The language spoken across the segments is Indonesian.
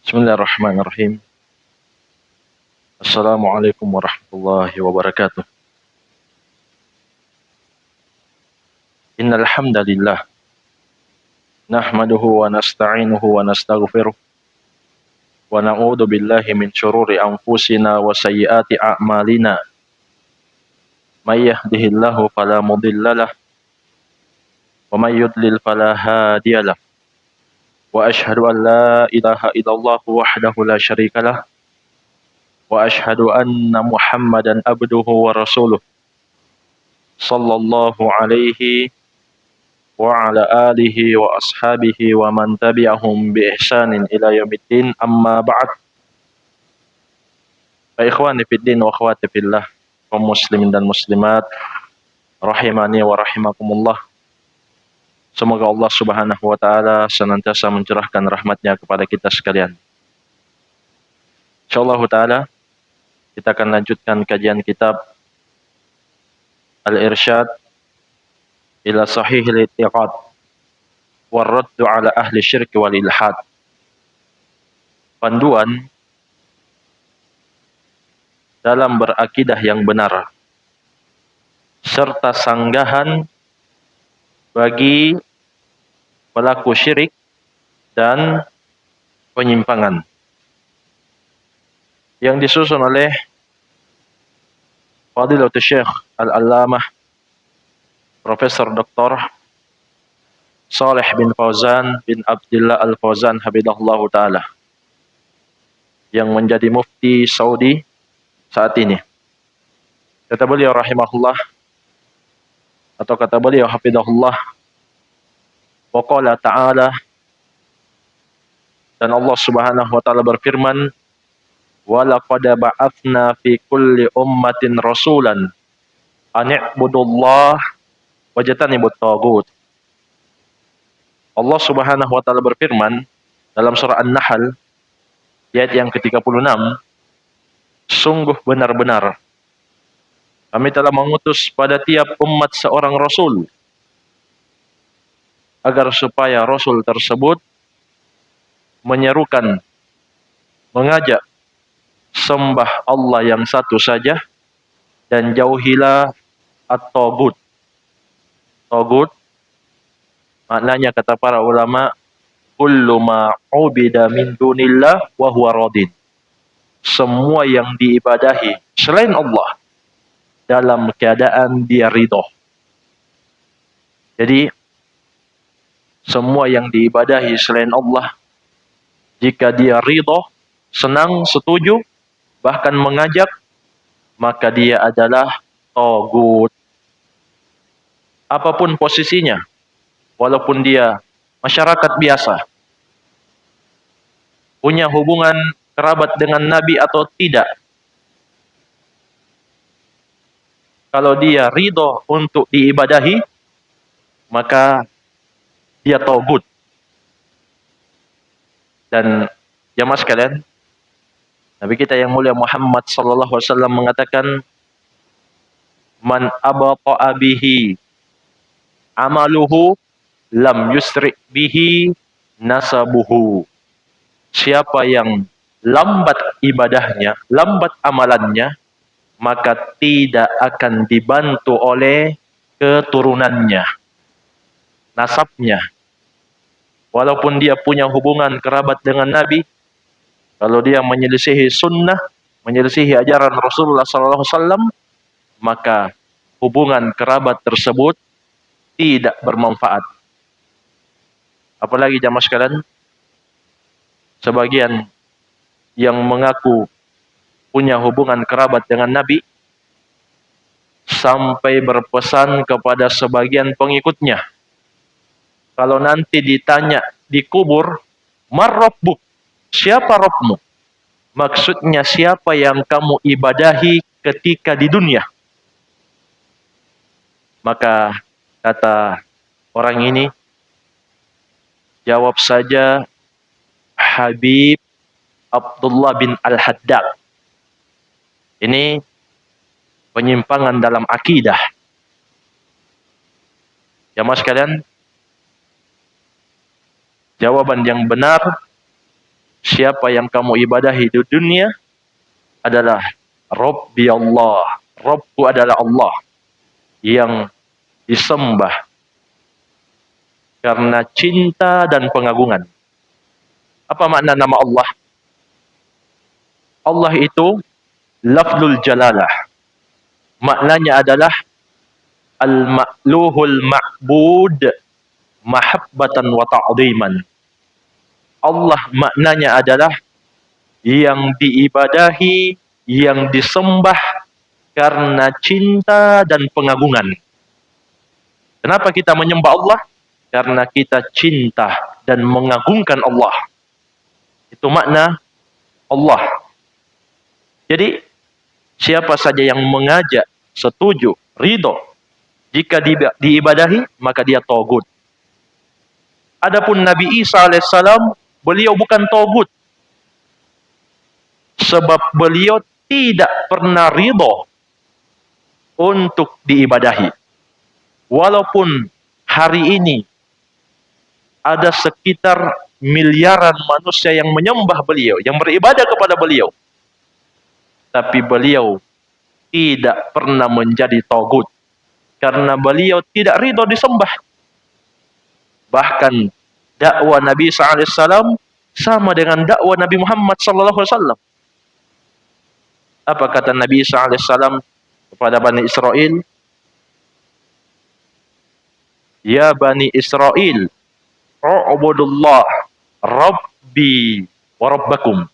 Bismillahirrahmanirrahim. Assalamualaikum warahmatullahi wabarakatuh. Innal hamdalillah nahmaduhu wa nasta'inuhu wa nastaghfiruh wa na'udzu billahi min syururi anfusina wa sayyiati a'malina. May yahdihillahu fala mudhillalah wa may yudlil fala hadiyalah. Wa asyhadu an la ilaha illallah wahdahu la syarikalah wa asyhadu anna Muhammadan abduhu wa rasuluh sallallahu alaihi wa ala alihi wa ashabihi wa man tabi'ahum bi ihsanin ila yaumiddin, amma ba'd. Fa ikhwani fiddin wa akhwati fillah, kaum muslimin dan muslimat rahimani wa rahimakumullah. Semoga Allah Subhanahu wa taala senantiasa mencurahkan rahmatnya kepada kita sekalian. Insyaallah taala kita akan lanjutkan kajian kitab Al-Irsyad ila Sahihil I'tiqad wa Raddu ala ahli syirk wal ilhad. Panduan dalam berakidah yang benar serta sanggahan bagi pelaku syirik dan penyimpangan, yang disusun oleh Fadilatul Syekh Al-Allamah Profesor Dr. Saleh bin Fauzan bin Abdullah Al-Fauzan hafizahullah taala, yang menjadi mufti Saudi saat ini. Kata beliau rahimahullah, atau kata beliau hafizahullah, wa qala ta'ala, dan Allah Subhanahu wa taala berfirman, wa laqad ba'atsna fi kulli ummatin rasulan an i'budullah wajtanibut taghut. Allah Subhanahu wa taala berfirman dalam surah An-Nahl ayat yang ke-36, sungguh benar-benar kami telah mengutus pada tiap umat seorang rasul, agar supaya rasul tersebut menyerukan, mengajak sembah Allah yang satu saja dan jauhilah at-taghut. Taghut maknanya kata para ulama, kullu ma ubida min dunillah wa huwa radin. Semua yang diibadahi selain Allah dalam keadaan dia ridho. Jadi semua yang diibadahi selain Allah, jika dia ridho, senang, setuju, bahkan mengajak, maka dia adalah taghut. Apapun posisinya, walaupun dia masyarakat biasa, punya hubungan kerabat dengan Nabi atau tidak, kalau dia ridho untuk diibadahi, maka dia taghut. Dan jamaah sekalian, Nabi kita yang mulia Muhammad sallallahu alaihi wasallam mengatakan, man abata'a bihi amaluhu lam yusri bihi nasabuhu. Siapa yang lambat ibadahnya, lambat amalannya, maka tidak akan dibantu oleh keturunannya, nasabnya. Walaupun dia punya hubungan kerabat dengan Nabi, kalau dia menyelisihi sunnah, menyelisihi ajaran Rasulullah SAW, maka hubungan kerabat tersebut tidak bermanfaat. Apalagi jamaah sekalian, sebagian yang mengaku punya hubungan kerabat dengan Nabi sampai berpesan kepada sebagian pengikutnya, kalau nanti ditanya di kubur, mar rabbuk, siapa Rabbmu? Maksudnya siapa yang kamu ibadahi ketika di dunia? Maka kata orang ini, jawab saja Habib Abdullah bin Al-Haddad. Ini penyimpangan dalam akidah. Jamaah sekalian, jawaban yang benar, siapa yang kamu ibadahi di dunia adalah Rabbi Allah. Rabbku adalah Allah yang disembah karena cinta dan pengagungan. Apa makna nama Allah? Allah itu lafzul jalalah. Maknanya adalah al-ma'luhul ma'bud mahabbatan wa ta'ziman. Allah maknanya adalah yang diibadahi, yang disembah karena cinta dan pengagungan. Kenapa kita menyembah Allah? Karena kita cinta dan mengagungkan Allah. Itu makna Allah. Jadi, siapa saja yang mengajak, setuju, ridho, jika diibadahi, maka dia togut. Adapun Nabi Isa alaihissalam, beliau bukan togut. Sebab beliau tidak pernah ridho untuk diibadahi. Walaupun hari ini ada sekitar miliaran manusia yang menyembah beliau, yang beribadah kepada beliau. Tapi beliau tidak pernah menjadi togut. Karena beliau tidak ridho disembah. Bahkan dakwah Nabi SAW sama dengan dakwah Nabi Muhammad SAW. Apa kata Nabi SAW kepada Bani Israel? Ya Bani Israel, u'budullah Rabbi wa Rabbakum.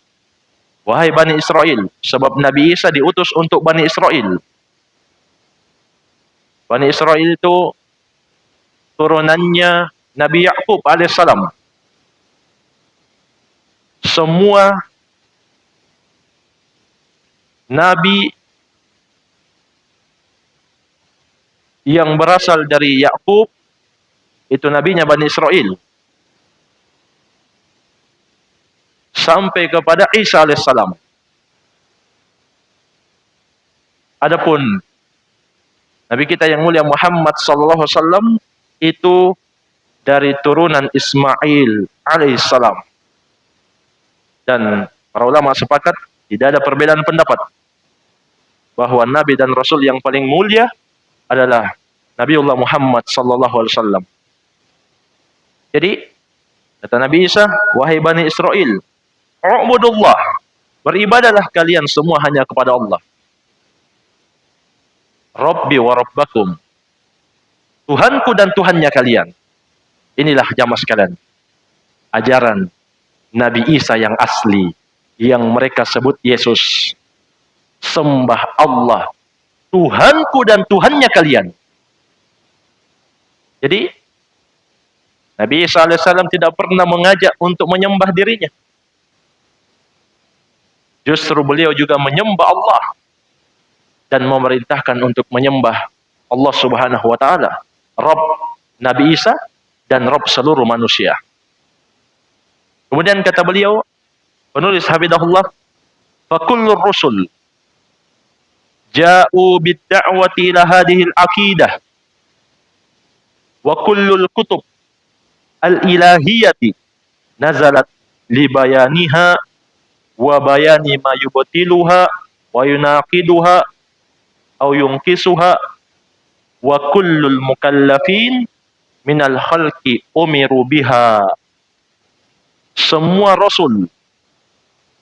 Wahai Bani Israel, sebab Nabi Isa diutus untuk Bani Israel. Bani Israel itu turunannya Nabi Ya'qub alaihissalam. Semua Nabi yang berasal dari Ya'qub itu nabinya Bani Israel. Sampai kepada Isa alaihissalam. Adapun Nabi kita yang mulia Muhammad sallallahu alaihi wasallam itu dari turunan Ismail alaihissalam. Dan para ulama sepakat tidak ada perbedaan pendapat bahwa Nabi dan Rasul yang paling mulia adalah Nabiullah Muhammad sallallahu alaihi wasallam. Jadi kata Nabi Isa, wahai Bani Israel, u'budullah, beribadahlah kalian semua hanya kepada Allah. Rabbi wa Rabbakum, Tuhanku dan Tuhannya kalian. Inilah jamaah sekalian ajaran Nabi Isa yang asli, yang mereka sebut Yesus. Sembah Allah, Tuhanku dan Tuhannya kalian. Jadi Nabi Isa alaihissalam tidak pernah mengajak untuk menyembah dirinya. Justru beliau juga menyembah Allah dan memerintahkan untuk menyembah Allah Subhanahu wa taala, Rabb Nabi Isa dan Rabb seluruh manusia. Kemudian kata beliau, penulis hafizahullah, fa kullur rusul ja'u bid-da'wati ila hadhihi al-aqidah wa kullul kutub al-ilahiyati nazalat li bayaniha wa bayani ma yubtiluha wa yunaqiduha aw yunqisuha wa kullul mukallafin minal khalqi umiru biha. Semua rasul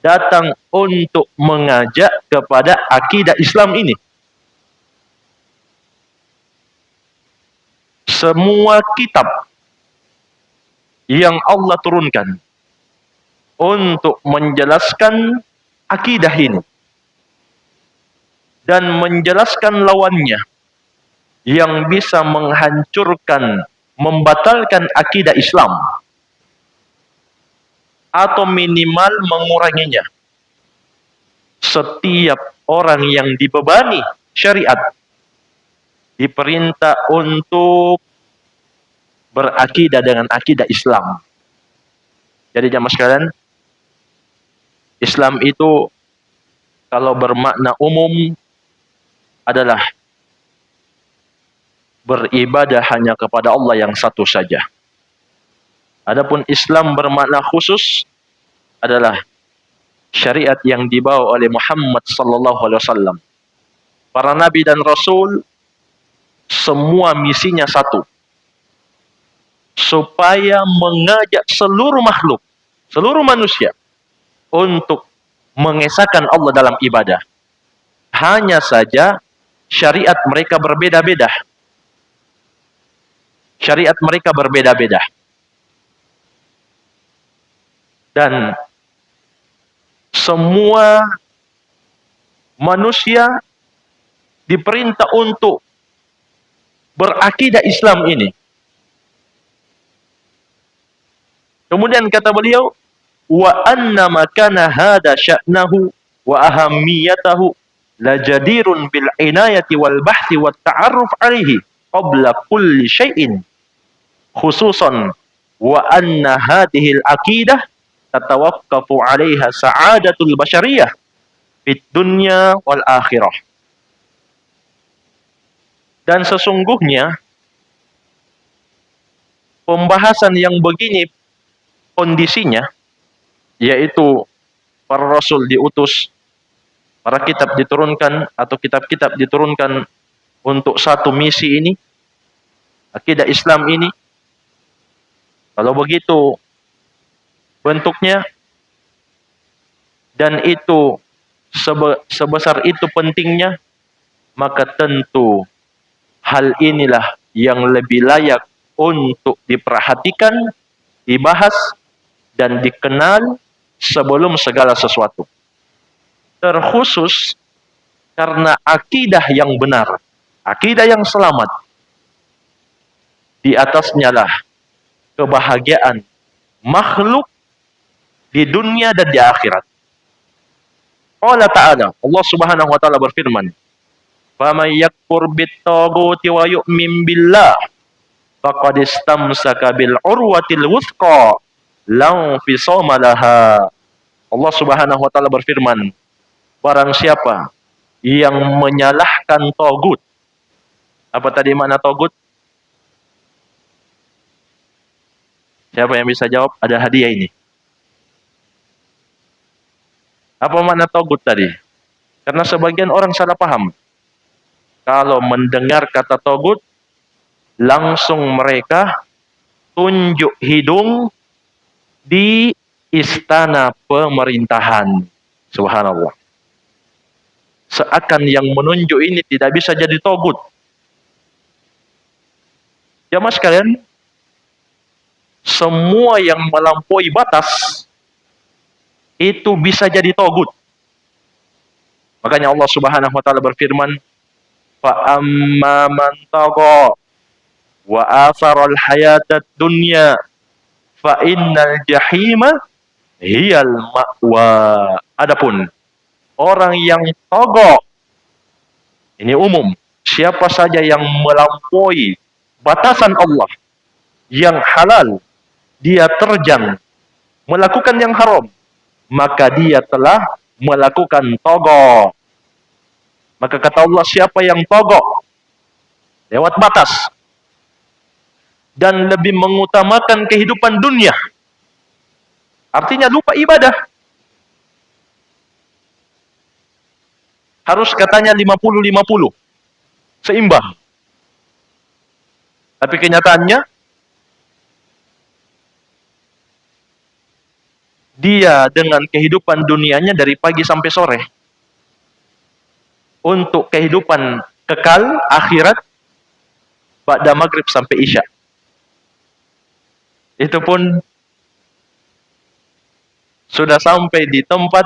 datang untuk mengajak kepada akidah Islam ini. Semua kitab yang Allah turunkan untuk menjelaskan akidah ini dan menjelaskan lawannya yang bisa menghancurkan, membatalkan akidah Islam atau minimal menguranginya. Setiap orang yang dibebani syariat diperintah untuk berakidah dengan akidah Islam. Jadi jamaah sekalian, Islam itu kalau bermakna umum adalah beribadah hanya kepada Allah yang satu saja. Adapun Islam bermakna khusus adalah syariat yang dibawa oleh Muhammad sallallahu alaihi wasallam. Para nabi dan rasul semua misinya satu, supaya mengajak seluruh makhluk, seluruh manusia untuk mengesahkan Allah dalam ibadah. Hanya saja syariat mereka berbeda-beda. Syariat mereka berbeda-beda. Dan semua manusia diperintah untuk berakidah Islam ini. Kemudian kata beliau, wa anna makana hada sya'nahu wa ahammiyatahu la jadirun bil inayati wal bahthi wat ta'arruf alaihi qabla kulli syai'in, khususan wa anna hadhihi al aqidah tatawaqqafu 'alaiha sa'adatul basyariyah fid dunya wal akhirah. Dan sesungguhnya pembahasan yang begini kondisinya, yaitu para rasul diutus, para kitab diturunkan atau kitab-kitab diturunkan untuk satu misi ini, akidah Islam ini. Kalau begitu bentuknya, dan itu sebesar itu pentingnya, maka tentu hal inilah yang lebih layak untuk diperhatikan, dibahas, dan dikenal sebelum segala sesuatu. Terkhusus karena akidah yang benar, akidah yang selamat, di atasnya lah kebahagiaan makhluk di dunia dan di akhirat. Allah Ta'ala, Allah Subhanahu wa Ta'ala berfirman, "Faman yakfur bit-taghuti wa yu'min billah faqad istamsaka bil urwatil wuthqa la infisama laha." Allah Subhanahu wa Ta'ala berfirman, barang siapa yang menyalahkan tagut. Apa tadi makna tagut? Siapa yang bisa jawab? Ada hadiah ini. Apa makna tagut tadi? Karena sebagian orang salah paham. Kalau mendengar kata tagut, langsung mereka tunjuk hidung di istana pemerintahan. Subhanallah. Seakan yang menunjuk ini tidak bisa jadi tagut. Jamaah sekalian, semua yang melampaui batas itu bisa jadi tagut. Makanya Allah Subhanahu wa Ta'ala berfirman, fa amma man tagha wa atharal hayatad dunya fa innal jahima hiyal ma'wa. Adapun orang yang tagha, ini umum, siapa saja yang melampaui batasan Allah yang halal, dia terjang melakukan yang haram, maka dia telah melakukan tagha. Maka kata Allah, siapa yang tagha, lewat batas, dan lebih mengutamakan kehidupan dunia, artinya lupa ibadah. Harus katanya 50-50, seimbang. Tapi kenyataannya, dia dengan kehidupan dunianya dari pagi sampai sore. Untuk kehidupan kekal akhirat, ba'da maghrib sampai isya. Itu pun sudah sampai di tempat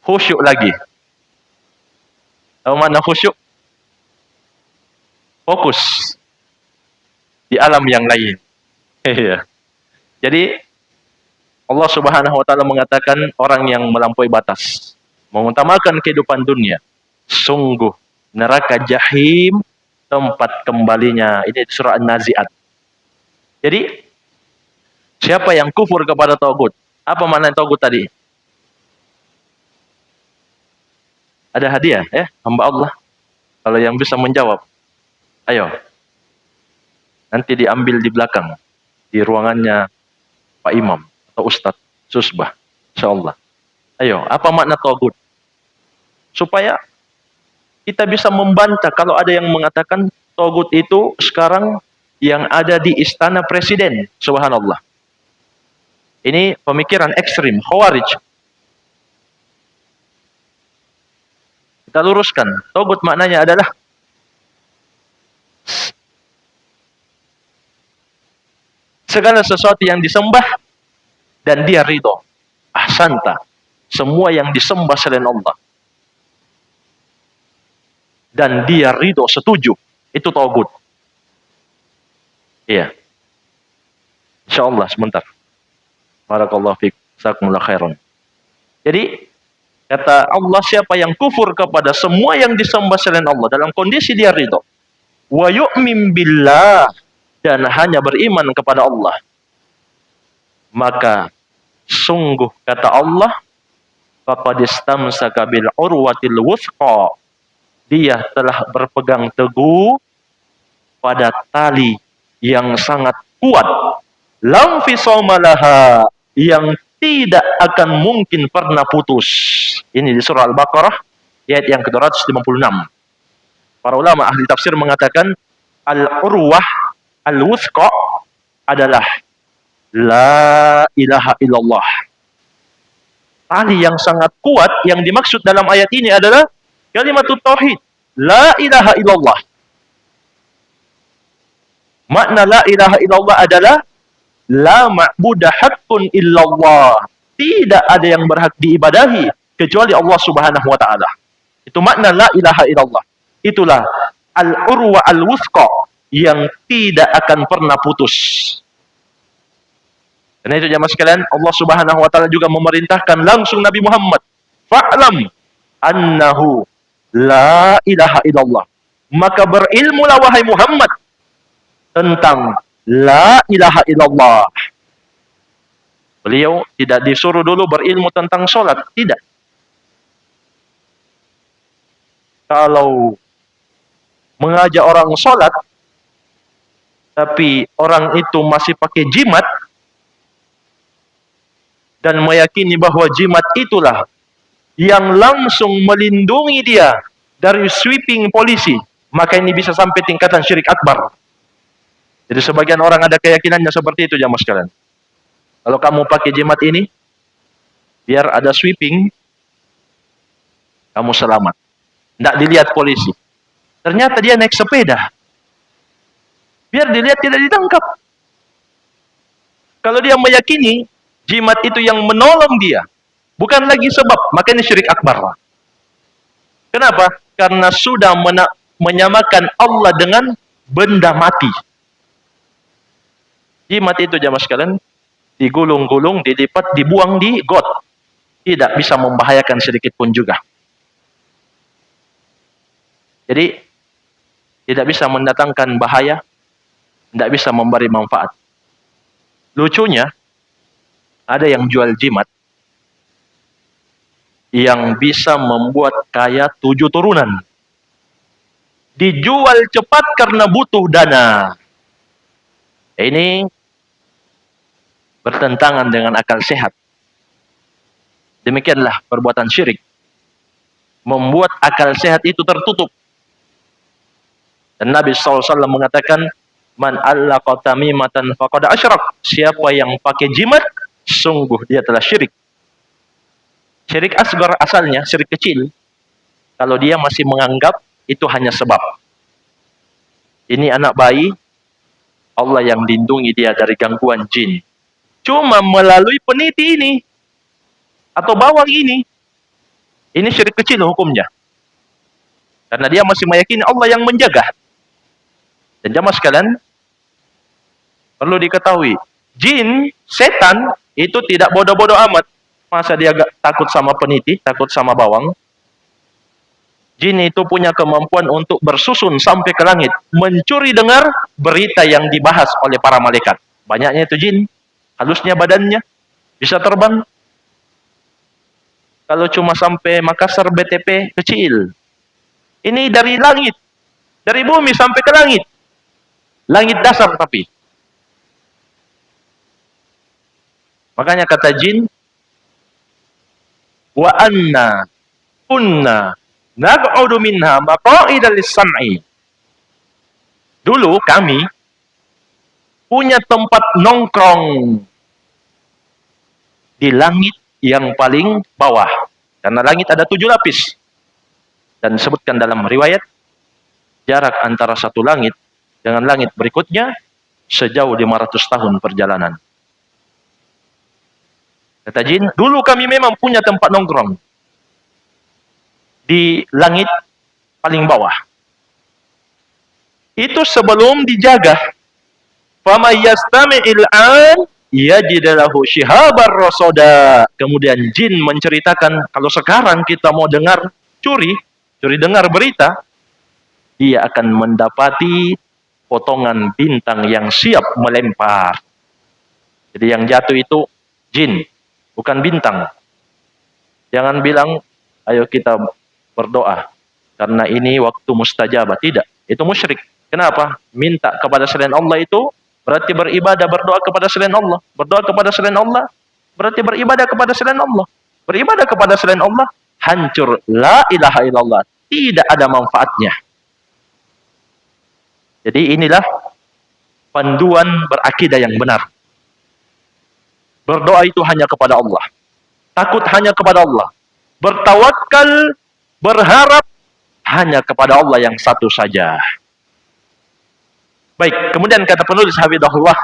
khusyuk lagi. Tahu mana khusyuk? Fokus di alam yang lain. Jadi Allah Subhanahu wa Ta'ala mengatakan orang yang melampaui batas, mengutamakan kehidupan dunia, sungguh neraka jahim tempat kembalinya. Ini surah An-Nazi'at. Jadi siapa yang kufur kepada tagut? Apa makna tagut tadi? Ada hadiah ya, hamba Allah. Kalau yang bisa menjawab, ayo. Nanti diambil di belakang, di ruangannya Pak Imam atau Ustadz Susbah. Insyaallah. Ayo, apa makna togut? Supaya kita bisa membantah kalau ada yang mengatakan togut itu sekarang yang ada di istana presiden. Subhanallah. Ini pemikiran ekstrim, khawarij. Kita luruskan. Togut maknanya adalah segala sesuatu yang disembah dan dia ridho. Ahsanta. Semua yang disembah selain Allah dan dia ridho, setuju, itu togut. Iya. Insyaallah sebentar. Barakallahu fiik. Jazakumullah khairan. Jadi kata Allah, siapa yang kufur kepada semua yang disembah selain Allah dalam kondisi dia ridho, wa yu'min billah, dan hanya beriman kepada Allah, maka sungguh kata Allah, faqad istamsaka bil urwatil wuthqa, dia telah berpegang teguh pada tali yang sangat kuat, lam fisama laha, yang tidak akan mungkin pernah putus. Ini di surah Al-Baqarah ayat yang ke-256. Para ulama ahli tafsir mengatakan al-urwah al-wuthqa adalah la ilaha illallah. Tali yang sangat kuat yang dimaksud dalam ayat ini adalah kalimat tauhid, la ilaha illallah. Makna la ilaha illallah adalah la ma'budah haqqun illallah. Tidak ada yang berhak diibadahi kecuali Allah Subhanahu wa taala. Itu makna la ilaha illallah. Itulah al-urwa al-wuthqa yang tidak akan pernah putus. Karena itu jamaah sekalian, Allah Subhanahu wa taala juga memerintahkan langsung Nabi Muhammad, fa'lam annahu la ilaha illallah. Maka berilmulah wahai Muhammad tentang la ilaha illallah. Beliau tidak disuruh dulu berilmu tentang sholat, tidak. Kalau mengajak orang sholat, tapi orang itu masih pakai jimat, dan meyakini bahwa jimat itulah yang langsung melindungi dia dari sweeping polisi, maka ini bisa sampai tingkatan syirik akbar. Jadi sebagian orang ada keyakinannya seperti itu jamaah sekalian. Kalau kamu pakai jimat ini, biar ada sweeping, kamu selamat. Tidak dilihat polisi. Ternyata dia naik sepeda. Biar dilihat tidak ditangkap. Kalau dia meyakini jimat itu yang menolong dia, bukan lagi sebab, maka ini syirik akbar. Kenapa? Karena sudah menyamakan Allah dengan benda mati. Jimat itu jamaah sekalian digulung-gulung, dilipat, dibuang di got. Tidak bisa membahayakan sedikit pun juga. Jadi tidak bisa mendatangkan bahaya, tidak bisa memberi manfaat. Lucunya, ada yang jual jimat yang bisa membuat kaya 7 turunan. Dijual cepat karena butuh dana. Ini bertentangan dengan akal sehat. Demikianlah perbuatan syirik. Membuat akal sehat itu tertutup. Dan Nabi SAW mengatakan, man allaqa tamimatan faqad asyrak. Siapa yang pakai jimat, sungguh dia telah syirik. Syirik asgar asalnya, syirik kecil. Kalau dia masih menganggap itu hanya sebab. Ini anak bayi, Allah yang lindungi dia dari gangguan jin. Cuma melalui peniti ini, atau bawang ini syirik kecil hukumnya. Karena dia masih meyakini Allah yang menjaga. Dan jamaah sekalian, perlu diketahui, jin, setan, itu tidak bodoh-bodoh amat. Masa dia takut sama peniti, takut sama bawang? Jin itu punya kemampuan untuk bersusun sampai ke langit, mencuri dengar berita yang dibahas oleh para malaikat. Banyaknya itu jin, halusnya badannya, bisa terbang. Kalau cuma sampai Makassar BTP kecil. Ini dari langit, dari bumi sampai ke langit. Langit dasar tapi. Makanya kata jin, wa anna kunna naq'udu minha maq'ida lis-sam'i. Dulu kami punya tempat nongkrong di langit yang paling bawah. Karena langit ada 7 lapis. Dan disebutkan dalam riwayat, jarak antara satu langit dengan langit berikutnya sejauh 500 tahun perjalanan. Kata jin, dulu kami memang punya tempat nongkrong di langit paling bawah. Itu sebelum dijaga. Fama yastami'il an yajid lahu shihabar rasada. Kemudian jin menceritakan, kalau sekarang kita mau dengar curi dengar berita, dia akan mendapati potongan bintang yang siap melempar. Jadi yang jatuh itu jin, bukan bintang. Jangan bilang, ayo kita berdoa, karena ini waktu mustajabah. Tidak, itu musyrik. Kenapa? Minta kepada selain Allah itu berarti beribadah, berdoa kepada selain Allah. Berdoa kepada selain Allah berarti beribadah kepada selain Allah. Beribadah kepada selain Allah, hancur. La ilaha illallah. Tidak ada manfaatnya. Jadi inilah panduan berakidah yang benar. Berdoa itu hanya kepada Allah. Takut hanya kepada Allah. Bertawakal, berharap hanya kepada Allah yang satu saja. Baik, kemudian kata penulis hafizahullah,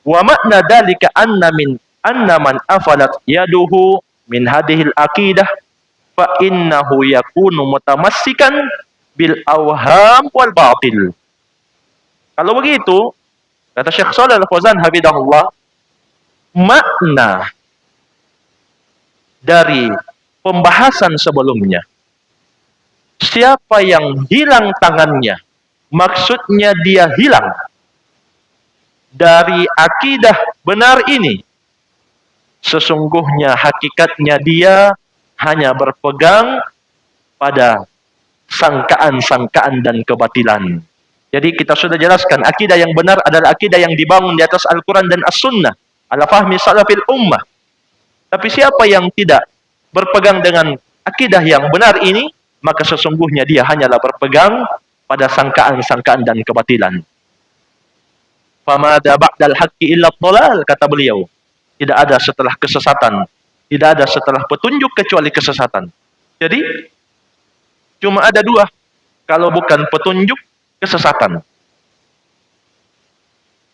wa makna dalika anna man afalat yaduhu min hadhil aqidah fa innahu yakunu mutamassikan bil awham wal batil. Kalau begitu, kata Syekh Shalih Al-Fauzan hafizahullah, makna dari pembahasan sebelumnya, siapa yang hilang tangannya, maksudnya dia hilang dari akidah benar ini, sesungguhnya hakikatnya dia hanya berpegang pada sangkaan-sangkaan dan kebatilan. Jadi kita sudah jelaskan, akidah yang benar adalah akidah yang dibangun di atas Al-Quran dan As-Sunnah, ala fahmi salafil ummah. Tapi siapa yang tidak berpegang dengan akidah yang benar ini, maka sesungguhnya dia hanyalah berpegang pada sangkaan-sangkaan dan kebatilan. Famada ba'dal haqqi illa dhalal, kata beliau. Tidak ada setelah kesesatan, tidak ada setelah petunjuk kecuali kesesatan. Jadi cuma ada dua, kalau bukan petunjuk, kesesatan.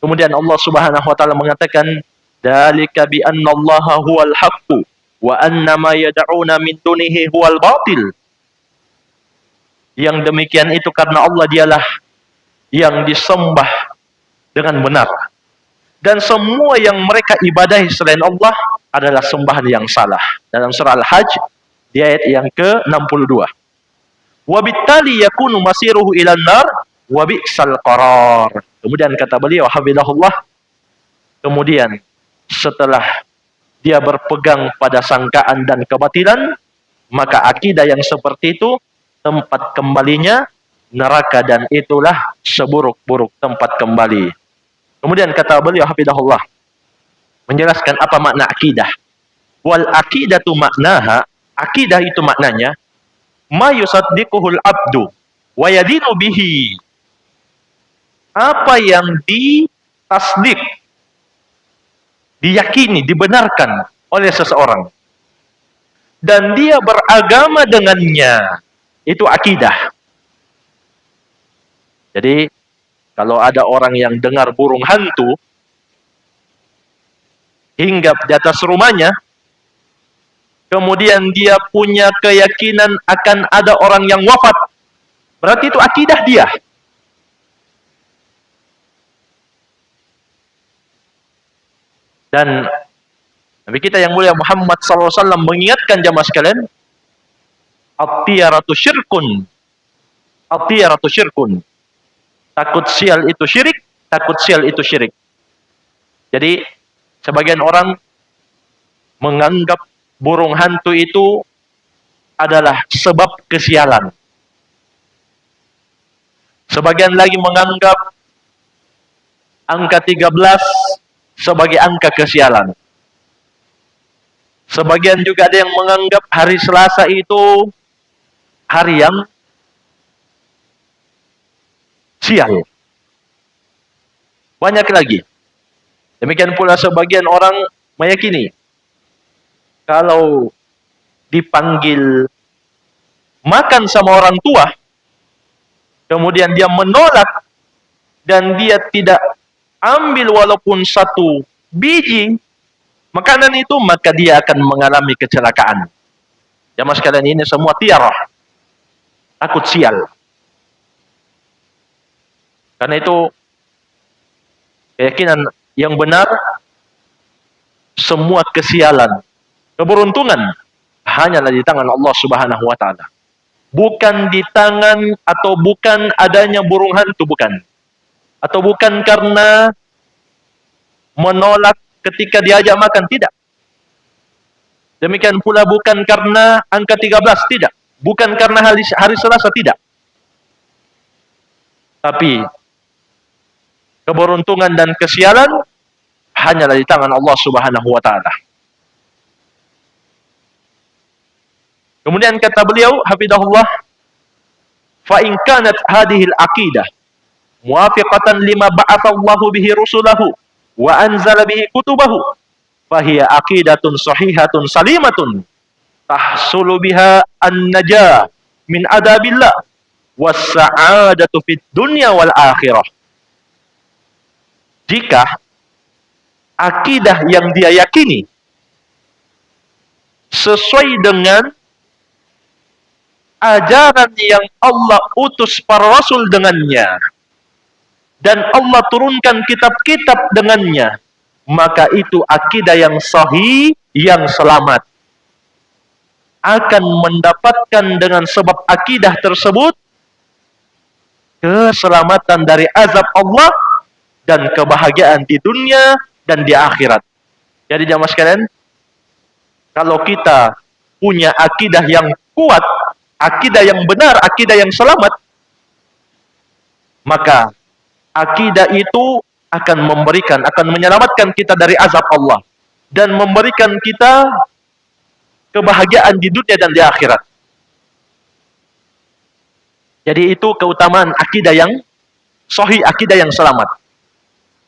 Kemudian Allah Subhanahu wa taala mengatakan, "Dzalika bi annallaha huwal haqqu wa anna ma yad'una min dunihi huwal batil." Yang demikian itu karena Allah dialah yang disembah dengan benar. Dan semua yang mereka ibadahi selain Allah adalah sembahan yang salah. Dalam surah Al-Hajj di ayat yang ke-62. Wa bittali yakunu masiruhu ilan nar wa bi'sal qarar. Kemudian kata beliau hafizahullah, kemudian setelah dia berpegang pada sangkaan dan kebatilan, maka akidah yang seperti itu tempat kembalinya neraka, dan itulah seburuk-buruk tempat kembali. Kemudian kata beliau hafizahullah menjelaskan apa makna akidah. Wal aqidatu maknaha, akidah itu maknanya ma yusaddiquhul abdu wa yadinu bihi. Apa yang ditasdik, diyakini, dibenarkan oleh seseorang dan dia beragama dengannya, itu akidah. Jadi kalau ada orang yang dengar burung hantu hinggap di atas rumahnya, kemudian dia punya keyakinan akan ada orang yang wafat, berarti itu akidah dia. Dan Nabi kita yang mulia Muhammad SAW mengingatkan jamaah sekalian, at-tiyaratu syirkun. At-tiyaratu syirkun. Takut sial itu syirik, takut sial itu syirik. Jadi sebagian orang menganggap burung hantu itu adalah sebab kesialan. Sebagian lagi menganggap angka 13 sebagai angka kesialan. Sebagian juga ada yang menganggap hari Selasa itu hari yang sial. Banyak lagi. Demikian pula sebagian orang meyakini kalau dipanggil makan sama orang tua, kemudian dia menolak dan dia tidak ambil walaupun satu biji makanan itu, maka dia akan mengalami kecelakaan. Jamaah sekalian, ini semua tiarah, takut sial. Karena itu keyakinan yang benar, semua kesialan, keberuntungan hanyalah di tangan Allah Subhanahu wa taala. Bukan di tangan atau bukan adanya burung hantu, bukan. Atau bukan karena menolak ketika diajak makan, tidak. Demikian pula bukan karena angka 13, tidak. Bukan karena hari Selasa, tidak. Tapi keberuntungan dan kesialan hanyalah di tangan Allah Subhanahu wa taala. Kemudian kata beliau hafizahullah, fa in kanat hadhihi al-aqidah muwafiqatan lima ba'atsallahu bihi rusulahu wa anzala bihi kutubahu fa hiya aqidatun sahihatun salimatun tahsulu biha an-najah min adabillah was sa'adatu fid dunya wal akhirah. Jika akidah yang dia yakini sesuai dengan ajaran yang Allah utus para rasul dengannya dan Allah turunkan kitab-kitab dengannya, maka itu akidah yang sahih, yang selamat. Akan mendapatkan dengan sebab akidah tersebut keselamatan dari azab Allah dan kebahagiaan di dunia dan di akhirat. Jadi jamaah sekalian, kalau kita punya akidah yang kuat, akidah yang benar, akidah yang selamat, maka akidah itu akan menyelamatkan kita dari azab Allah dan memberikan kita kebahagiaan di dunia dan di akhirat. Jadi itu keutamaan akidah yang sahih, akidah yang selamat.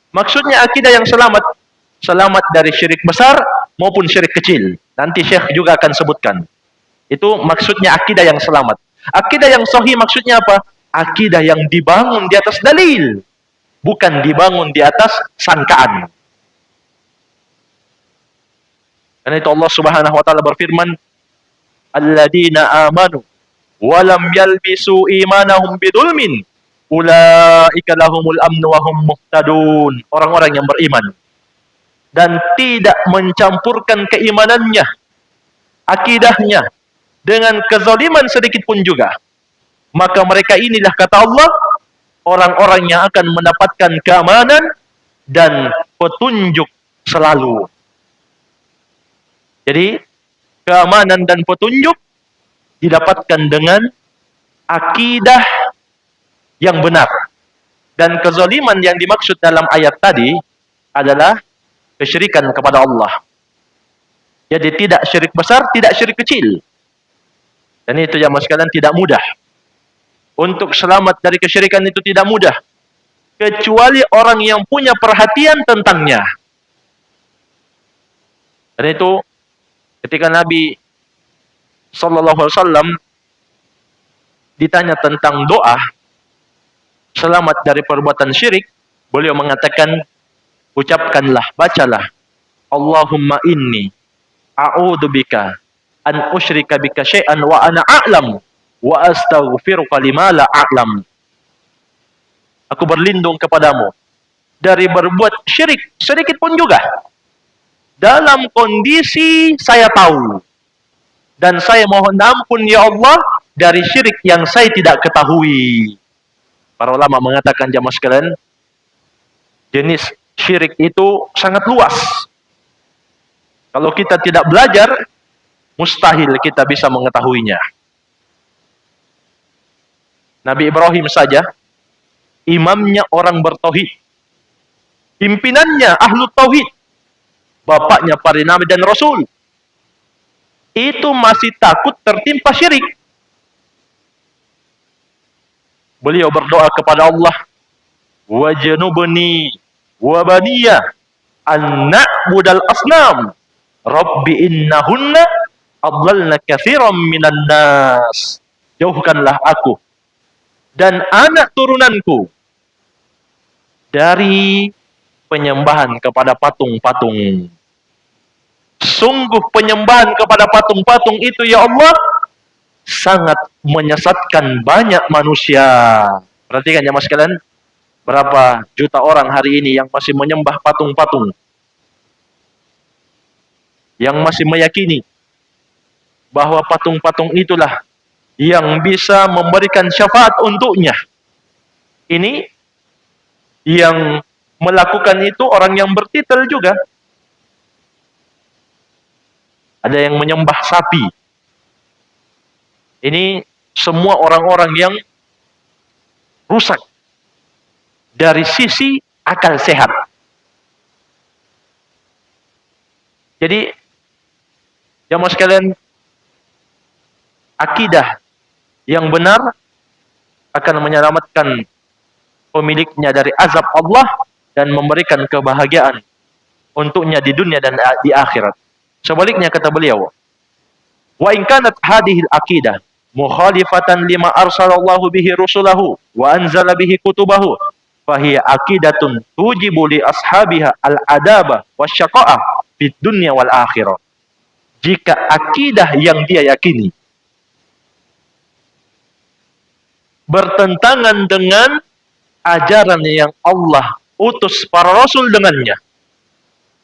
Maksudnya akidah yang selamat, selamat dari syirik besar maupun syirik kecil. Nanti Syekh juga akan sebutkan. Itu maksudnya akidah yang selamat. Akidah yang sahih maksudnya apa? Akidah yang dibangun di atas dalil, bukan dibangun di atas sangkaan. Karena itu Allah Subhanahu wa taala berfirman, "Alladzina amanu wa lam yalbisu imanahum bidzulmin, ulaika lahumul amnu wa hum muhtadun." Orang-orang yang beriman dan tidak mencampurkan keimanannya, akidahnya dengan kezaliman sedikit pun juga, maka mereka inilah, kata Allah, orang-orang yang akan mendapatkan keamanan dan petunjuk selalu. Jadi keamanan dan petunjuk didapatkan dengan akidah yang benar. Dan kezaliman yang dimaksud dalam ayat tadi adalah kesyirikan kepada Allah. Jadi tidak syirik besar, tidak syirik kecil. Dan itu jamaah sekalian tidak mudah. Untuk selamat dari kesyirikan itu tidak mudah. Kecuali orang yang punya perhatian tentangnya. Dan itu ketika Nabi SAW ditanya tentang doa selamat dari perbuatan syirik, beliau mengatakan, ucapkanlah, bacalah, Allahumma inni a'udzubika an usyrika bika syai'an wa ana a'lam wa astaghfiruka lima la a'lam. Aku berlindung kepadamu dari berbuat syirik sedikit pun juga, dalam kondisi saya tahu, dan saya mohon ampun ya Allah dari syirik yang saya tidak ketahui. Para ulama mengatakan jamaah sekalian, jenis syirik itu sangat luas. Kalau kita tidak belajar, mustahil kita bisa mengetahuinya. Nabi Ibrahim saja, imamnya orang bertauhid, pimpinannya ahlu tauhid, bapaknya para nabi dan rasul. itu masih takut tertimpa syirik. Beliau berdoa kepada Allah, wajnubni wa baniya an na'budal asnam rabbi innahunna adlalna katsiran minan nas. Jauhkanlah aku dan anak turunanku dari penyembahan kepada patung-patung. Sungguh penyembahan kepada patung-patung itu, ya Allah, sangat menyesatkan banyak manusia. Perhatikan ya mas sekalian, berapa juta orang hari ini yang masih menyembah patung-patung, yang masih meyakini bahwa patung-patung itulah yang bisa memberikan syafaat untuknya. Ini yang melakukan itu orang yang bertitel juga. Ada yang menyembah sapi. Ini semua orang-orang yang rusak dari sisi akal sehat. Jadi, jamaah sekalian, akidah yang benar akan menyelamatkan pemiliknya dari azab Allah dan memberikan kebahagiaan untuknya di dunia dan di akhirat. Sebaliknya kata beliau, wa in kanat hadhihi al-aqidah mukhalifatan lima arsalallahu bihi rusulahu wa anzala bihi kutubahu fahiya aqidatun tujibu li ashabiha al-adaba wasyaqa'ah fid dunya wal akhirah. Jika akidah yang dia yakini bertentangan dengan ajaran yang Allah utus para rasul dengannya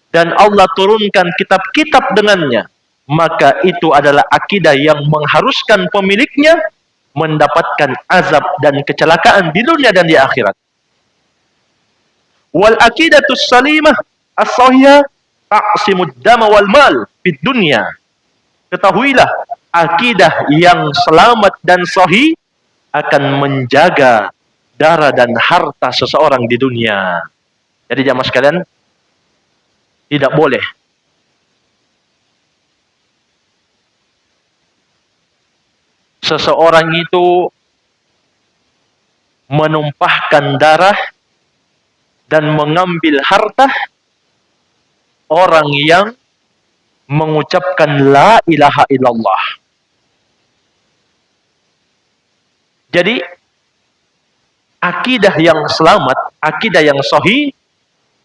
dan Allah turunkan kitab-kitab dengannya, maka itu adalah akidah yang mengharuskan pemiliknya mendapatkan azab dan kecelakaan di dunia dan di akhirat. Wal aqidatus salimah as-sahihah taqsimud dama wal mal fid dunya. Ketahuilah, akidah yang selamat dan sahih akan menjaga darah dan harta seseorang di dunia. Jadi jamaah sekalian, tidak boleh seseorang itu menumpahkan darah dan mengambil harta orang yang mengucapkan la ilaha illallah. Jadi akidah yang selamat, akidah yang sahih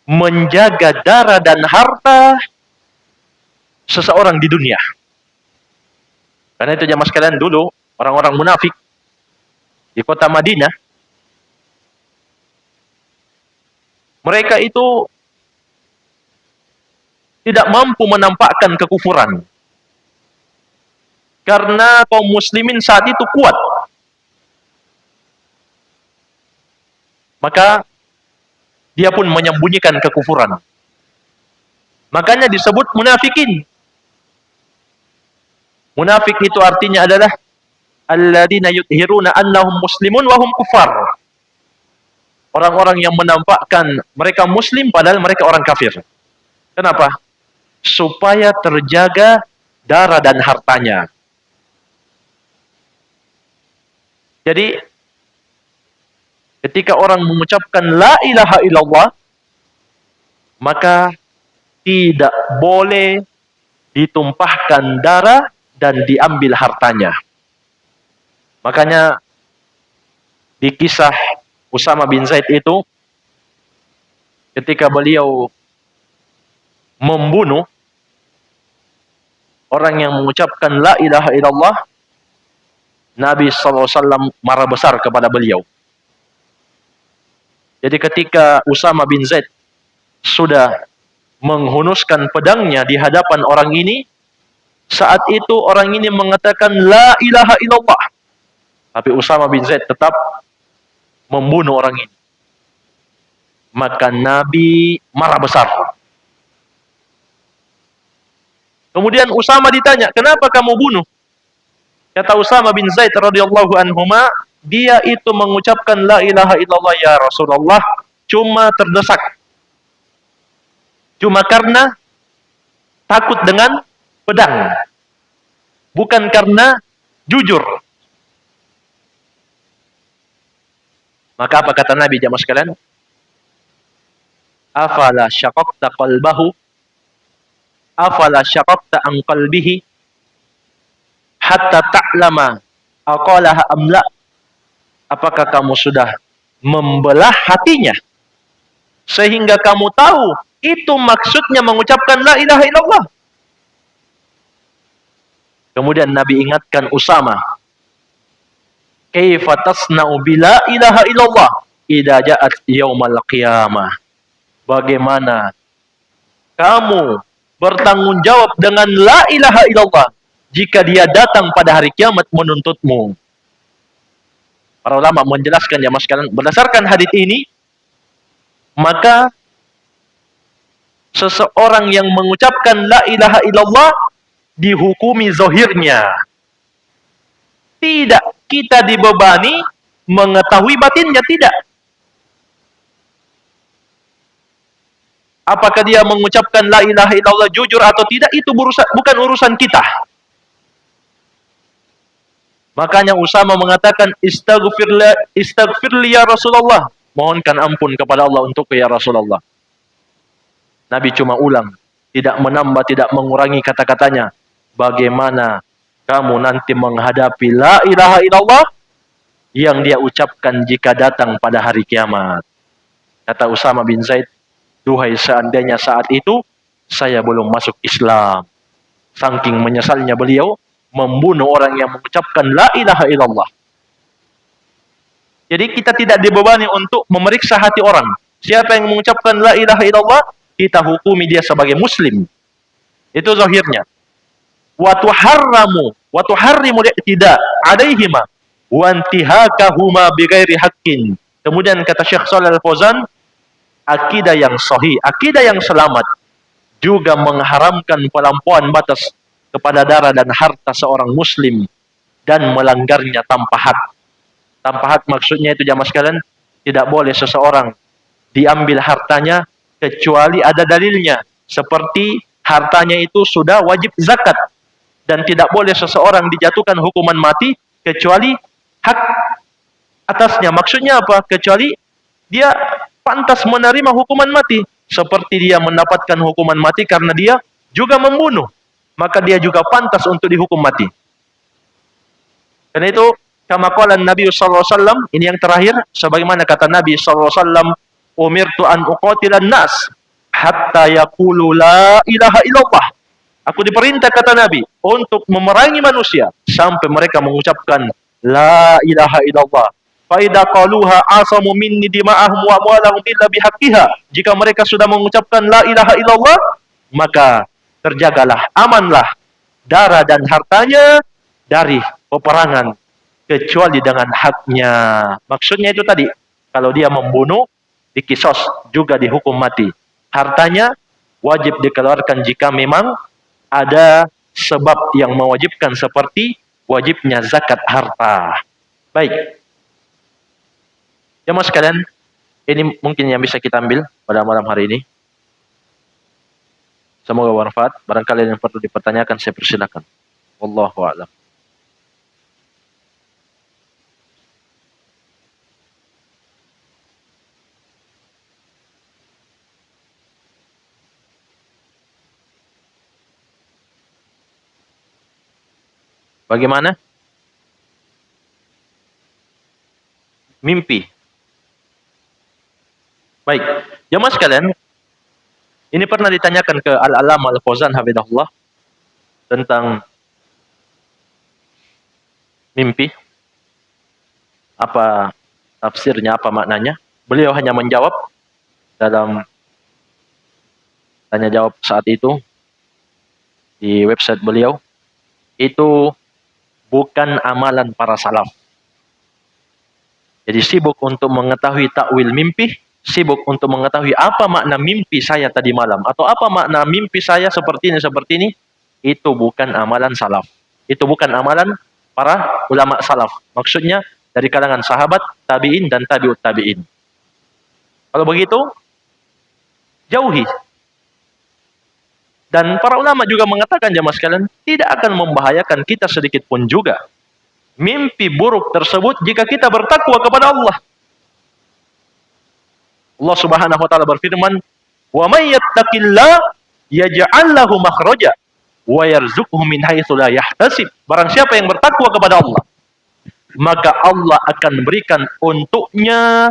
menjaga darah dan harta seseorang di dunia. Karena itu jamaah sekalian, dulu orang-orang munafik di kota Madinah, mereka itu tidak mampu menampakkan kekufuran karena kaum muslimin saat itu kuat. Maka dia pun menyembunyikan kekufuran. Makanya disebut munafikin. Munafik itu artinya adalah alladzina yudhiruna annahum muslimun wa hum kufar. Orang-orang yang menampakkan mereka muslim padahal mereka orang kafir. Kenapa? Supaya terjaga darah dan hartanya. Jadi ketika orang mengucapkan la ilaha illallah, maka tidak boleh ditumpahkan darah dan diambil hartanya. Makanya di kisah Usama bin Zaid itu, ketika beliau membunuh orang yang mengucapkan la ilaha illallah, Nabi SAW marah besar kepada beliau. Jadi ketika Usama bin Zaid sudah menghunuskan pedangnya di hadapan orang ini, saat itu orang ini mengatakan la ilaha illallah. Tapi Usama bin Zaid tetap membunuh orang ini. Maka Nabi marah besar. Kemudian Usama ditanya, kenapa kamu bunuh? Kata Usama bin Zaid radhiyallahu anhuma, dia itu mengucapkan la ilaha illallah ya Rasulullah, cuma terdesak. Cuma karena takut dengan pedang. bukan karena jujur. Maka apa kata Nabi jamaah sekalian? Afala syaqaqta qalbahu, afala syaqaqta an qalbihi hatta ta'lama aqalaha amla. Apakah kamu sudah membelah hatinya sehingga kamu tahu itu maksudnya mengucapkan la ilaha illallah? Kemudian Nabi ingatkan Usama, kaifa tasna'u bila ilaha illallah idza ja'at yaumal qiyamah. Bagaimana kamu bertanggung jawab dengan la ilaha illallah jika dia datang pada hari kiamat menuntutmu? Para ulama menjelaskan jamaah sekalian, berdasarkan hadis ini, maka seseorang yang mengucapkan la ilaha illallah dihukumi zahirnya. Tidak kita dibebani mengetahui batinnya, tidak. Apakah dia mengucapkan la ilaha illallah jujur atau tidak, itu bukan urusan kita. Makanya Usama mengatakan, istaghfirli ya Rasulullah. Mohonkan ampun kepada Allah untuk ya Rasulullah. Nabi cuma ulang, tidak menambah, tidak mengurangi kata-katanya. Bagaimana kamu nanti menghadapi la ilaha illallah yang dia ucapkan jika datang pada hari kiamat? Kata Usama bin Zaid, duhai seandainya saat itu saya belum masuk Islam. Saking menyesalnya beliau membunuh orang yang mengucapkan la ilaha illallah. Jadi kita tidak dibebani untuk memeriksa hati orang. Siapa yang mengucapkan la ilaha illallah, kita hukumi dia sebagai muslim. Itu zahirnya. Wa tuharrimu li'tida alaihima wa intihakahuma bighairi haqqin. Kemudian kata Syekh Shalal Al-Fauzan, akidah yang sahih, akidah yang selamat juga mengharamkan pelampauan batas kepada darah dan harta seorang muslim dan melanggarnya tanpa hak. Tanpa hak maksudnya itu jamaah sekalian, tidak boleh seseorang diambil hartanya kecuali ada dalilnya. Seperti hartanya itu sudah wajib zakat, dan tidak boleh seseorang dijatuhkan hukuman mati kecuali hak atasnya. Maksudnya apa? Kecuali dia pantas menerima hukuman mati. Seperti dia mendapatkan hukuman mati karena dia juga membunuh, maka dia juga pantas untuk dihukum mati. Karena itu, kama qala Nabi sallallahu alaihi wasallam, ini yang terakhir, sebagaimana kata Nabi sallallahu alaihi wasallam, umirtu an uqatilan nas hatta yaqulu la ilaha illallah. Aku diperintah, kata Nabi, untuk memerangi manusia sampai mereka mengucapkan la ilaha illallah. Fa idza qaluha asamu minni dima'ahum wa amwalahum illa bihaqqiha. Jika mereka sudah mengucapkan la ilaha illallah, maka terjagalah, amanlah darah dan hartanya dari peperangan kecuali dengan haknya. Maksudnya itu tadi, kalau dia membunuh dikisos, juga dihukum mati. Hartanya wajib dikeluarkan jika memang ada sebab yang mewajibkan, seperti wajibnya zakat harta. Baik. Jemaah sekalian, ini mungkin yang bisa kita ambil pada malam hari ini. Semoga bermanfaat. Barangkali yang perlu dipertanyakan, saya persilakan. Wallahu a'lam. Bagaimana? Mimpi. Baik. Jemaah sekalian, ini pernah ditanyakan ke Al-Allamah Al-Fauzan hafizahullah tentang mimpi. Apa tafsirnya, apa maknanya? Beliau hanya menjawab dalam tanya jawab saat itu di website beliau, itu bukan amalan para salaf. Jadi sibuk untuk mengetahui takwil mimpi, sibuk untuk mengetahui apa makna mimpi saya tadi malam, atau apa makna mimpi saya seperti ini, itu bukan amalan salaf. Itu bukan amalan para ulama salaf. Maksudnya dari kalangan sahabat, tabi'in, dan tabi'ut tabi'in. Kalau begitu, jauhi. Dan para ulama juga mengatakan jamaah sekalian, tidak akan membahayakan kita sedikit pun juga mimpi buruk tersebut jika kita bertakwa kepada Allah. Allah Subhanahu wa taala berfirman, "Wa may yattaqillah yaj'al lahu makhraja wa yarzuqhu min haitsu la yahtasib." Barang siapa yang bertakwa kepada Allah, maka Allah akan berikan untuknya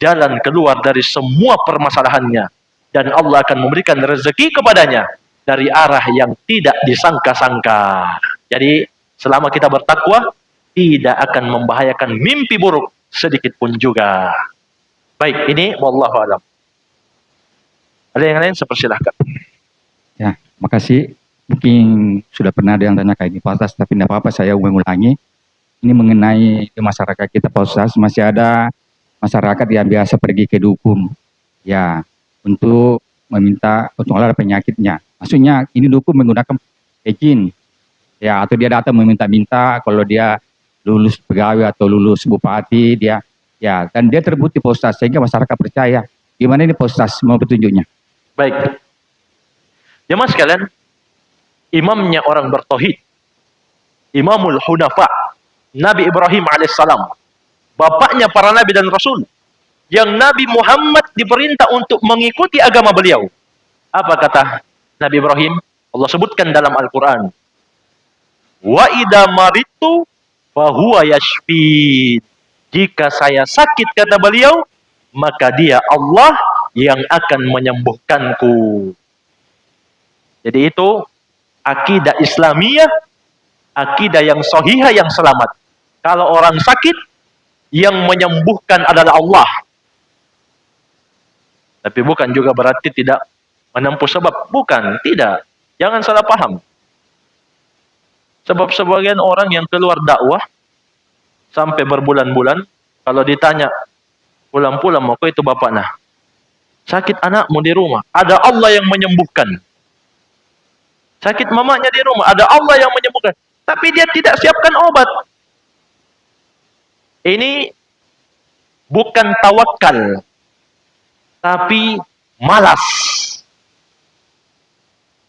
jalan keluar dari semua permasalahannya, dan Allah akan memberikan rezeki kepadanya dari arah yang tidak disangka-sangka. Jadi selama kita bertakwa, tidak akan membahayakan mimpi buruk sedikit pun juga. Baik, ini wallahu alam. Ada yang lain, saya persilahkan. Ya, makasih. Mungkin sudah pernah ada yang tanya kayak gitu, Pak Ustaz, tapi tidak apa-apa, saya mengulangi. Ini mengenai di masyarakat kita, Pak Ustaz, masih ada masyarakat yang biasa pergi ke dukun, ya, untuk meminta untuk olah penyakitnya. Maksudnya ini dukun menggunakan izin, ya, atau dia datang meminta-minta kalau dia lulus pegawai atau lulus bupati, dia, ya, dan dia terbukti, Pak Ustaz, sehingga masyarakat percaya. Gimana ini, Pak Ustaz, mau petunjuknya? Baik. Jemaah sekalian, imamnya orang bertauhid, Imamul Hunafa, Nabi Ibrahim alaihissalam, bapaknya para nabi dan rasul, yang Nabi Muhammad diperintah untuk mengikuti agama beliau. Apa kata Nabi Ibrahim? Allah sebutkan dalam Al-Quran, "Wa idza maritu fahuwa yashfin." Jika saya sakit, kata beliau, maka dia Allah yang akan menyembuhkanku. Jadi itu akidah Islamiyah, akidah yang sahihah, yang selamat. Kalau orang sakit, yang menyembuhkan adalah Allah. Tapi bukan juga berarti tidak menempuh sebab. Bukan, tidak. Jangan salah paham. Sebab sebagian orang yang keluar dakwah sampai berbulan-bulan, kalau ditanya, pulang-pulang mau itu bapak nah, sakit anakmu di rumah, ada Allah yang menyembuhkan. Sakit mamanya di rumah, ada Allah yang menyembuhkan. Tapi dia tidak siapkan obat. Ini bukan tawakal, tapi malas.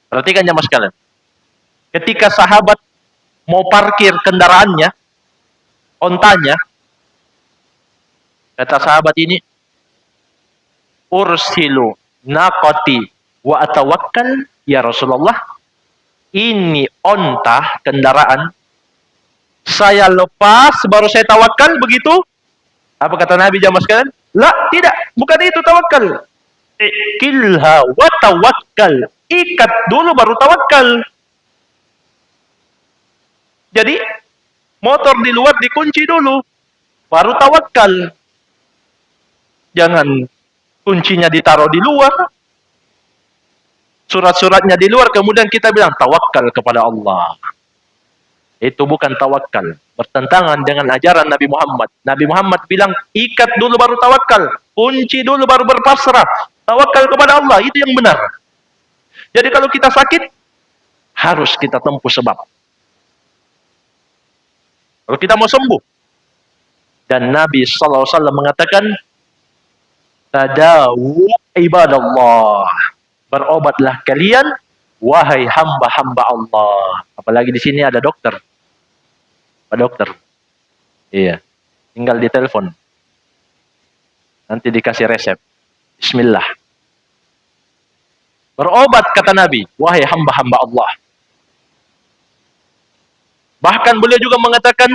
Perhatikan jemaah sekalian. Ketika sahabat mau parkir kendaraannya, ontanya, kata sahabat ini, "Ursilu naqati wa atawakkal ya Rasulullah." Ini onta kendaraan, saya lepas baru saya tawakal, begitu? Apa kata Nabi jamaah sekalian? La, tidak, bukan itu tawakal. Ikilha wa tawakkal. Ikat dulu baru tawakal. Jadi motor di luar dikunci dulu, baru tawakal. Jangan kuncinya ditaruh di luar, surat-suratnya di luar, kemudian kita bilang tawakal kepada Allah. Itu bukan tawakal. Bertentangan dengan ajaran Nabi Muhammad. Nabi Muhammad bilang, ikat dulu baru tawakal. Kunci dulu baru berpasrah. Tawakal kepada Allah, itu yang benar. Jadi kalau kita sakit, harus kita tempuh sebab. Kalau kita mau sembuh. Dan Nabi SAW mengatakan, tadawu ibadallah. Berobatlah kalian, wahai hamba-hamba Allah. Apalagi di sini ada dokter. Pak dokter. Iya. Tinggal ditelepon. Nanti dikasih resep. Bismillah. Berobat, kata Nabi, wahai hamba-hamba Allah. Bahkan beliau juga mengatakan,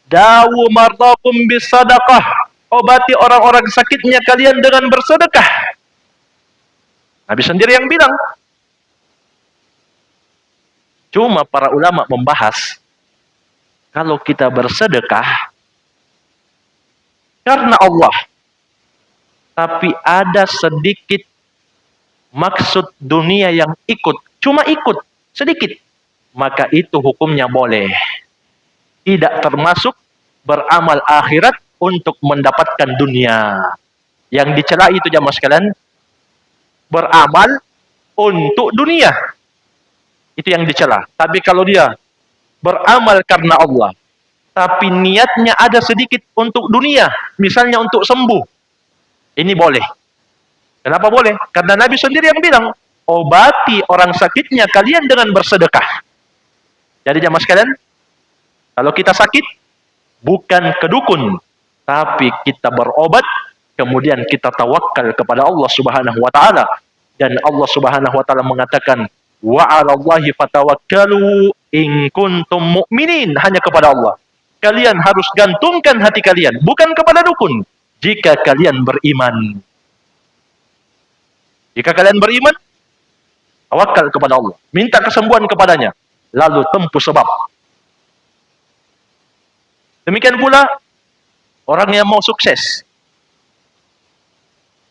dawu mardakum bisadaqah. Obati orang-orang sakitnya kalian dengan bersedekah. Nabi sendiri yang bilang. Cuma para ulama membahas, kalau kita bersedekah karena Allah, tapi ada sedikit maksud dunia yang ikut, cuma ikut sedikit, maka itu hukumnya boleh. Tidak termasuk beramal akhirat untuk mendapatkan dunia. Yang dicela itu jamaah sekalian, beramal untuk dunia. Itu yang dicela. Tapi kalau dia beramal karena Allah, tapi niatnya ada sedikit untuk dunia, misalnya untuk sembuh, ini boleh. Kenapa boleh? Karena Nabi sendiri yang bilang, obati orang sakitnya kalian dengan bersedekah. Jadi jamaah sekalian, kalau kita sakit, bukan ke dukun, tapi kita berobat, kemudian kita tawakal kepada Allah Subhanahu wa taala. Dan Allah Subhanahu wa taala mengatakan, "Wa 'alallahi fatawakkalu in kuntum mu'minin." Hanya kepada Allah. Kalian harus gantungkan hati kalian, bukan kepada dukun. Jika kalian beriman. Jika kalian beriman, tawakal kepada Allah. Minta kesembuhan kepadanya. Lalu tempuh sebab. Demikian pula, orang yang mau sukses.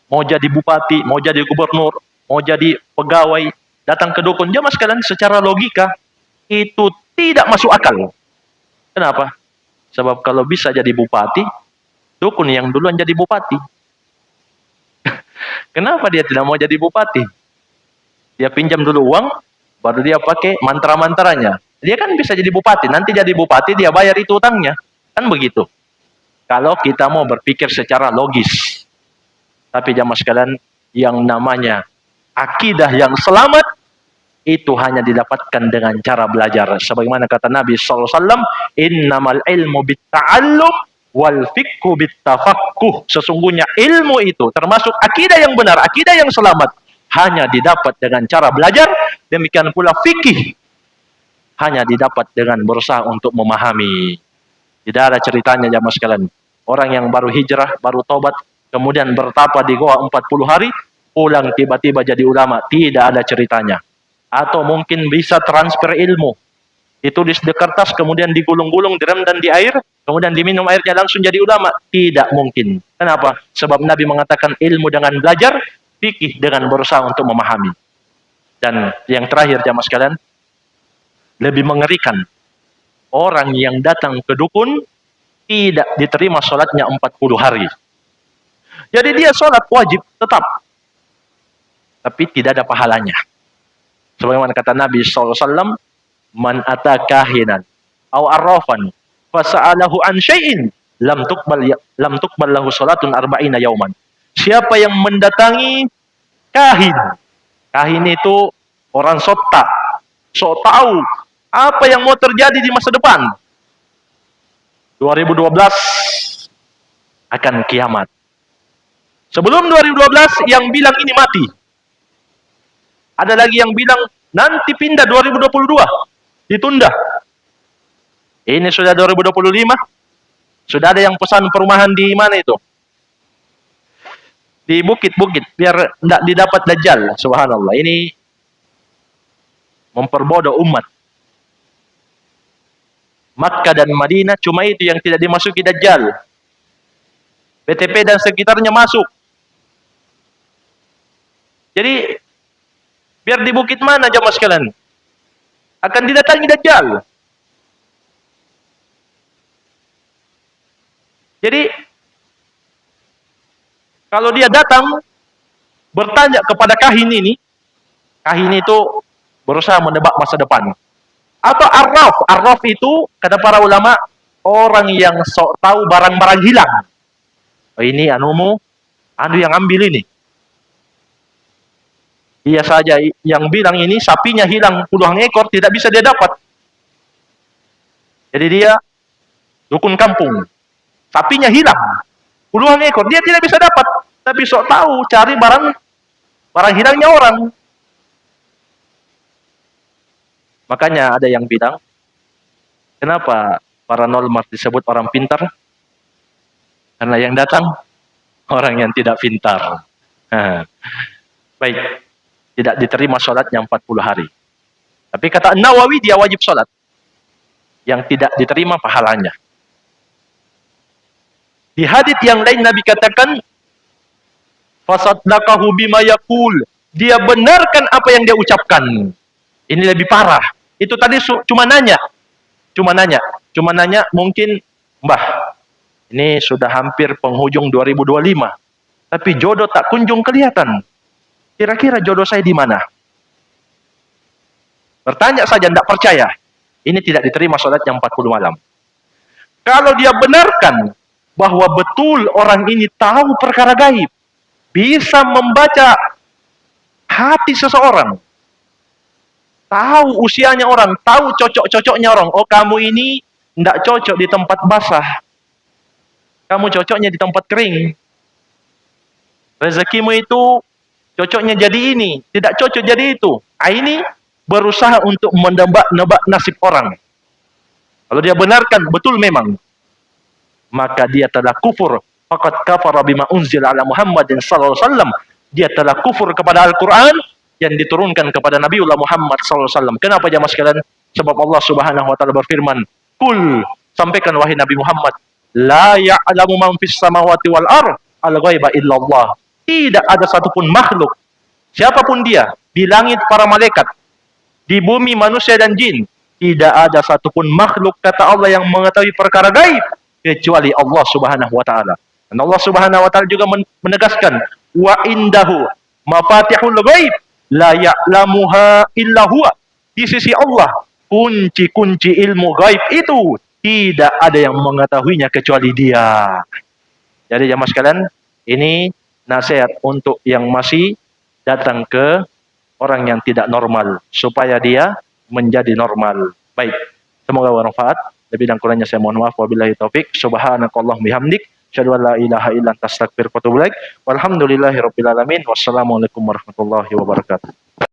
Mau jadi bupati, mau jadi gubernur, mau jadi pegawai, datang ke dukun. Jamaah sekalian, secara logika, itu tidak masuk akal. Kenapa? Sebab kalau bisa jadi bupati, dukun yang duluan jadi bupati. Kenapa dia tidak mau jadi bupati? Dia pinjam dulu uang, baru dia pakai mantra-mantranya. Dia kan bisa jadi bupati, nanti jadi bupati dia bayar itu utangnya. Kan begitu. Kalau kita mau berpikir secara logis. Tapi jamaah sekalian, yang namanya akidah yang selamat, itu hanya didapatkan dengan cara belajar. Sebagaimana kata Nabi SAW, innamal ilmu bitta'allum wal fiqhu bittafaqquh. Sesungguhnya ilmu itu, termasuk akidah yang benar, akidah yang selamat, hanya didapat dengan cara belajar. Demikian pula fikih, hanya didapat dengan berusaha untuk memahami. Tidak ada ceritanya jamaah sekalian. Orang yang baru hijrah, baru tobat, kemudian bertapa di goa 40 hari, pulang tiba-tiba jadi ulama. Tidak ada ceritanya. Atau mungkin bisa transfer ilmu. Ditulis di kertas, kemudian digulung-gulung, direndam di air, kemudian diminum airnya langsung jadi ulama. Tidak mungkin. Kenapa? Sebab Nabi mengatakan ilmu dengan belajar, fikih dengan berusaha untuk memahami. Dan yang terakhir jamaah sekalian, lebih mengerikan. Orang yang datang ke dukun, tidak diterima sholatnya 40 hari. Jadi dia sholat wajib tetap. Tapi tidak ada pahalanya. Sebagaimana kata Nabi SAW, man ata kahinan aw arrafan fasa'alahu an syai'in lam tuqbal lahu salatun arba'ina yauman. Siapa yang mendatangi kahin? Kahin itu orang sok tahu apa yang mau terjadi di masa depan. 2012 akan kiamat. Sebelum 2012 yang bilang ini mati. Ada lagi yang bilang nanti pindah 2022. Ditunda. Ini sudah 2025. Sudah ada yang pesan perumahan di mana itu? Di bukit-bukit. Biar tidak didapat Dajjal. Subhanallah. Ini memperbodoh umat. Makkah dan Madinah cuma itu yang tidak dimasuki Dajjal. BTP dan sekitarnya masuk. Jadi biar di bukit mana jamaah sekalian akan didatangi Dajjal. Jadi kalau dia datang bertanya kepada kahin ini, kahin itu berusaha menebak masa depan. Atau arraf itu kata para ulama orang yang sok tahu barang-barang hilang. Oh, ini anu yang ambil ini. Dia saja yang bilang ini sapinya hilang puluhan ekor, tidak bisa dia dapat. Jadi dia dukun kampung. Sapinya hilang puluhan ekor, dia tidak bisa dapat. Tapi sok tahu cari barang hilangnya orang. Makanya ada yang bilang, kenapa paranormal disebut orang pintar? Karena yang datang orang yang tidak pintar. Baik. Tidak diterima sholatnya 40 hari. Tapi kata Nawawi dia wajib sholat. Yang tidak diterima pahalanya. Di hadits yang lain Nabi katakan, fasaddaqahu bima yaqul. Dia benarkan apa yang dia ucapkan. Ini lebih parah. Itu tadi cuma nanya. Cuma nanya mungkin, Mbah, ini sudah hampir penghujung 2025. Tapi jodoh tak kunjung kelihatan. Kira-kira jodoh saya di mana? Bertanya saja, tidak percaya. Ini tidak diterima sholatnya 40 malam. Kalau dia benarkan bahwa betul orang ini tahu perkara gaib, bisa membaca hati seseorang. Tahu usianya orang, tahu cocok-cocoknya orang. Oh, kamu ini tidak cocok di tempat basah. Kamu cocoknya di tempat kering. Rezekimu itu cocoknya jadi ini, tidak cocok jadi itu. Ini berusaha untuk menebak-nebak nasib orang. Kalau dia benarkan, betul memang, maka dia telah kufur. Faqad kafara bima unzila ala Muhammadin sallallahu alaihi wasallam. Dia telah kufur kepada Al-Quran yang diturunkan kepada Nabiullah Muhammad SAW. Kenapa jamaah sekalian? Sebab Allah Subhanahu wa taala berfirman, "Qul," sampaikan wahai Nabi Muhammad, "la ya'lamu man fis samawati wal ardh al-ghaiba illallah." Tidak ada satupun makhluk, siapapun dia, di langit para malaikat, di bumi manusia dan jin, tidak ada satupun makhluk, kata Allah, yang mengetahui perkara gaib kecuali Allah Subhanahu wa taala. Dan Allah Subhanahu wa taala juga menegaskan, "Wa indahu mafatihul ghaib la ya'lamuha illa huwa." Di sisi Allah, kunci-kunci ilmu gaib itu tidak ada yang mengetahuinya kecuali Dia. Jadi jamaah sekalian, ini nasihat untuk yang masih datang ke orang yang tidak normal, supaya dia menjadi normal. Baik, semoga bermanfaat. Lebih dan kurangnya saya mohon maaf. Wabillahi taufik. Subhanakallahumma bihamdik, asyhadu an la ilaha illa anta astaghfiruka wa atubu ilaik. Walhamdulillahirabbil alamin. Wassalamualaikum warahmatullahi wabarakatuh.